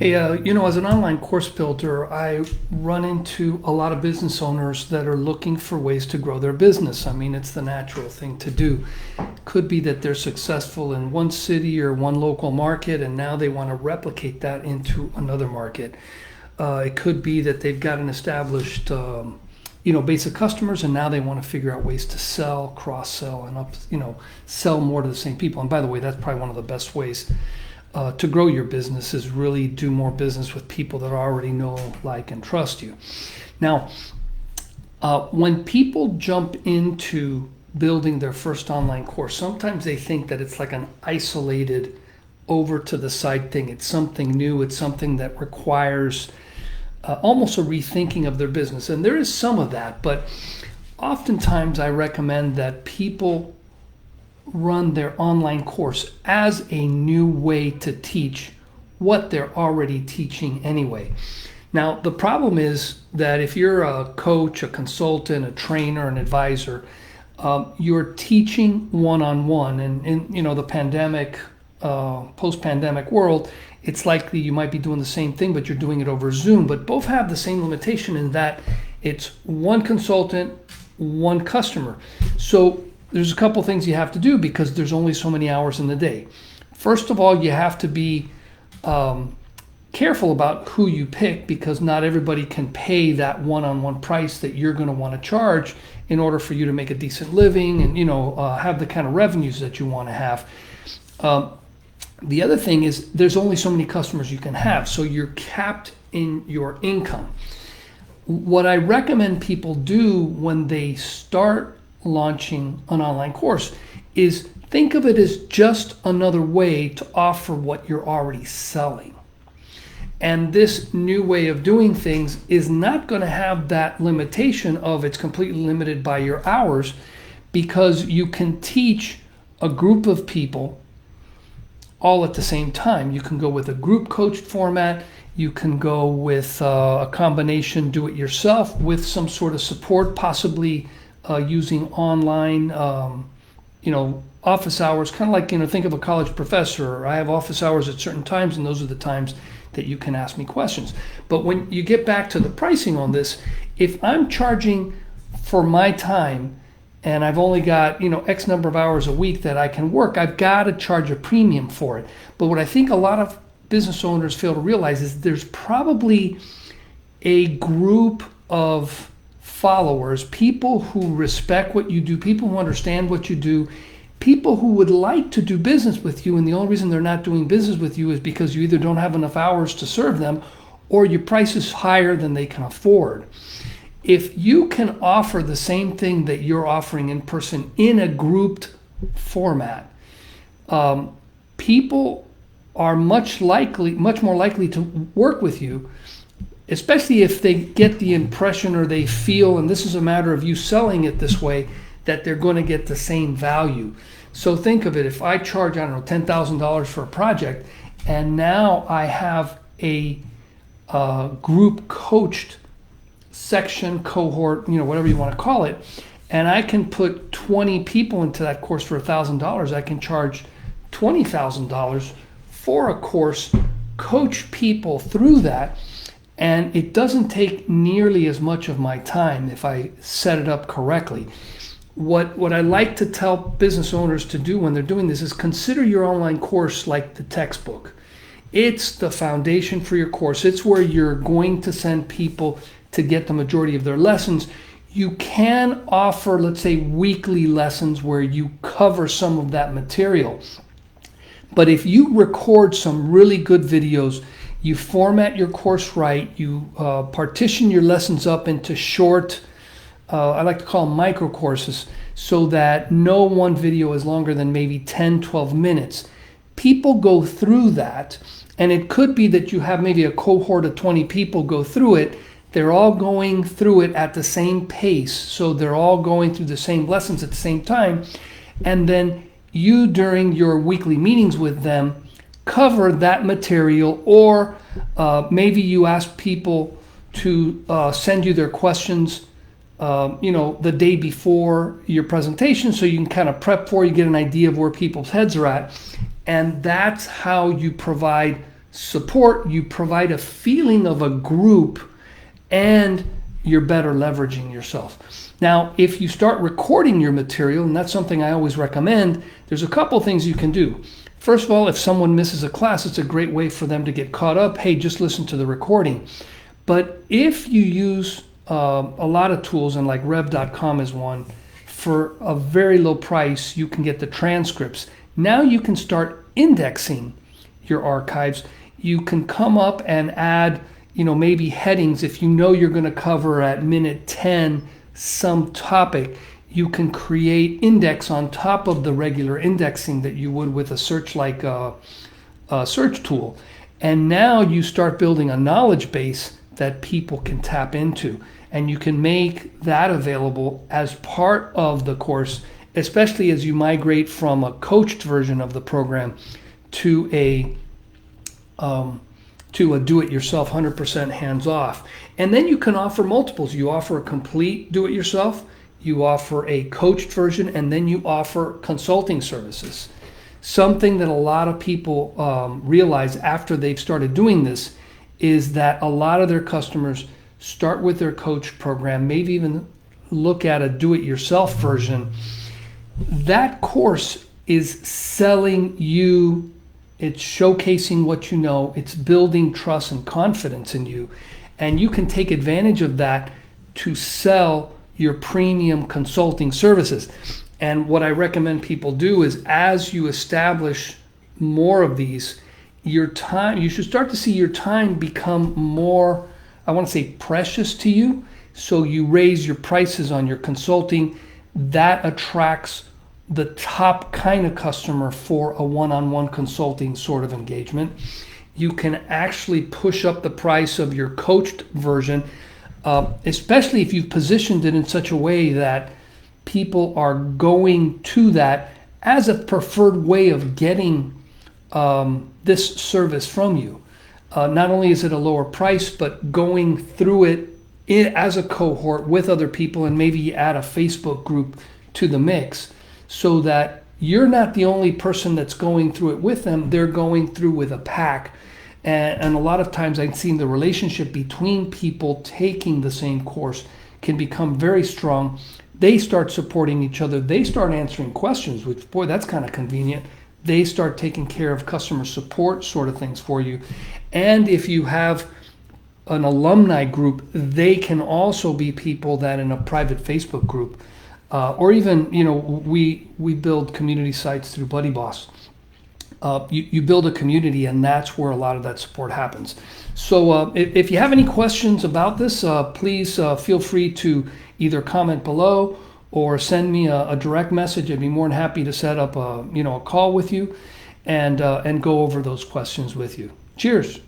Hey, as an online course builder, I run into a lot of business owners that are looking for ways to grow their business. I mean, it's the natural thing to do. Could be that they're successful in one city or one local market, and now they want to replicate that into another market. It could be that they've got an established, base of customers, and now they want to figure out ways to sell, cross-sell, and sell more to the same people. And by the way, that's probably one of the best ways to grow your business is really do more business with people that already know, like, and trust you. Now, when people jump into building their first online course, sometimes they think that it's like an isolated over to the side thing. It's something new. It's something that requires almost a rethinking of their business. And there is some of that, but oftentimes I recommend that people run their online course as a new way to teach what they're already teaching anyway. Now, the problem is that if you're a coach, a consultant, a trainer, an advisor, you're teaching one-on-one, and in the pandemic, post-pandemic world, it's likely you might be doing the same thing, but you're doing it over Zoom. But both have the same limitation in that it's one consultant, one customer. So there's a couple things you have to do because there's only so many hours in the day. First of all, you have to be careful about who you pick because not everybody can pay that one-on-one price that you're going to want to charge in order for you to make a decent living and have the kind of revenues that you want to have. The other thing is there's only so many customers you can have, so you're capped in your income. What I recommend people do when they start launching an online course is think of it as just another way to offer what you're already selling. And this new way of doing things is not going to have that limitation of it's completely limited by your hours because you can teach a group of people all at the same time. You can go with a group coached format. You can go with a combination do it yourself with some sort of support, possibly using online, office hours, kind of like, think of a college professor. I have office hours at certain times, and those are the times that you can ask me questions. But when you get back to the pricing on this, if I'm charging for my time and I've only got, X number of hours a week that I can work, I've got to charge a premium for it. But what I think a lot of business owners fail to realize is there's probably a group of followers, people who respect what you do, people who understand what you do, people who would like to do business with you, and the only reason they're not doing business with you is because you either don't have enough hours to serve them or your price is higher than they can afford. If you can offer the same thing that you're offering in person in a grouped format, people are much more likely to work with you, especially if they get the impression or they feel, and this is a matter of you selling it this way, that they're going to get the same value. So think of it, if I charge, $10,000 for a project, and now I have a group coached section, cohort, whatever you want to call it, and I can put 20 people into that course for $1,000, I can charge $20,000 for a course, coach people through that, and it doesn't take nearly as much of my time if I set it up correctly. What I like to tell business owners to do when they're doing this is consider your online course like the textbook. It's the foundation for your course. It's where you're going to send people to get the majority of their lessons. You can offer, let's say, weekly lessons where you cover some of that material. But if you record some really good videos, you format your course right, you partition your lessons up into short, I like to call them micro courses, so that no one video is longer than maybe 10, 12 minutes. People go through that, and it could be that you have maybe a cohort of 20 people go through it. They're all going through it at the same pace, so they're all going through the same lessons at the same time, and then you, during your weekly meetings with them, cover that material, or maybe you ask people to send you their questions the day before your presentation so you can kind of prep for, you get an idea of where people's heads are at. And that's how you provide support, you provide a feeling of a group, and you're better leveraging yourself. Now, if you start recording your material, and that's something I always recommend, there's a couple things you can do. First of all, if someone misses a class, it's a great way for them to get caught up. Hey, just listen to the recording. But if you use a lot of tools, and like rev.com is one, for a very low price, you can get the transcripts. Now you can start indexing your archives. You can come up and add, maybe headings. If you know you're going to cover at minute 10 some topic, you can create index on top of the regular indexing that you would with a search like a search tool. And now you start building a knowledge base that people can tap into. And you can make that available as part of the course, especially as you migrate from a coached version of the program to a do-it-yourself 100% hands-off. And then you can offer multiples. You offer a complete do-it-yourself, you offer a coached version, and then you offer consulting services. Something that a lot of people realize after they've started doing this is that a lot of their customers start with their coach program, maybe even look at a do-it-yourself version. That course is selling you, it's showcasing what you know, it's building trust and confidence in you, and you can take advantage of that to sell your premium consulting services. And what I recommend people do is, as you establish more of these, your time, you should start to see your time become more, I want to say, precious to you. So you raise your prices on your consulting. That attracts the top kind of customer for a one-on-one consulting sort of engagement. You can actually push up the price of your coached version, especially if you've positioned it in such a way that people are going to that as a preferred way of getting this service from you. Not only is it a lower price, but going through it as a cohort with other people, and maybe you add a Facebook group to the mix so that you're not the only person that's going through it with them. They're going through with a pack. And a lot of times I've seen the relationship between people taking the same course can become very strong. They start supporting each other. They start answering questions, which, boy, that's kind of convenient. They start taking care of customer support sort of things for you. And if you have an alumni group, they can also be people that in a private Facebook group, or even, we build community sites through Buddy Boss. You build a community, and that's where a lot of that support happens. So if you have any questions about this, please feel free to either comment below or send me a direct message. I'd be more than happy to set up a call with you and go over those questions with you. Cheers.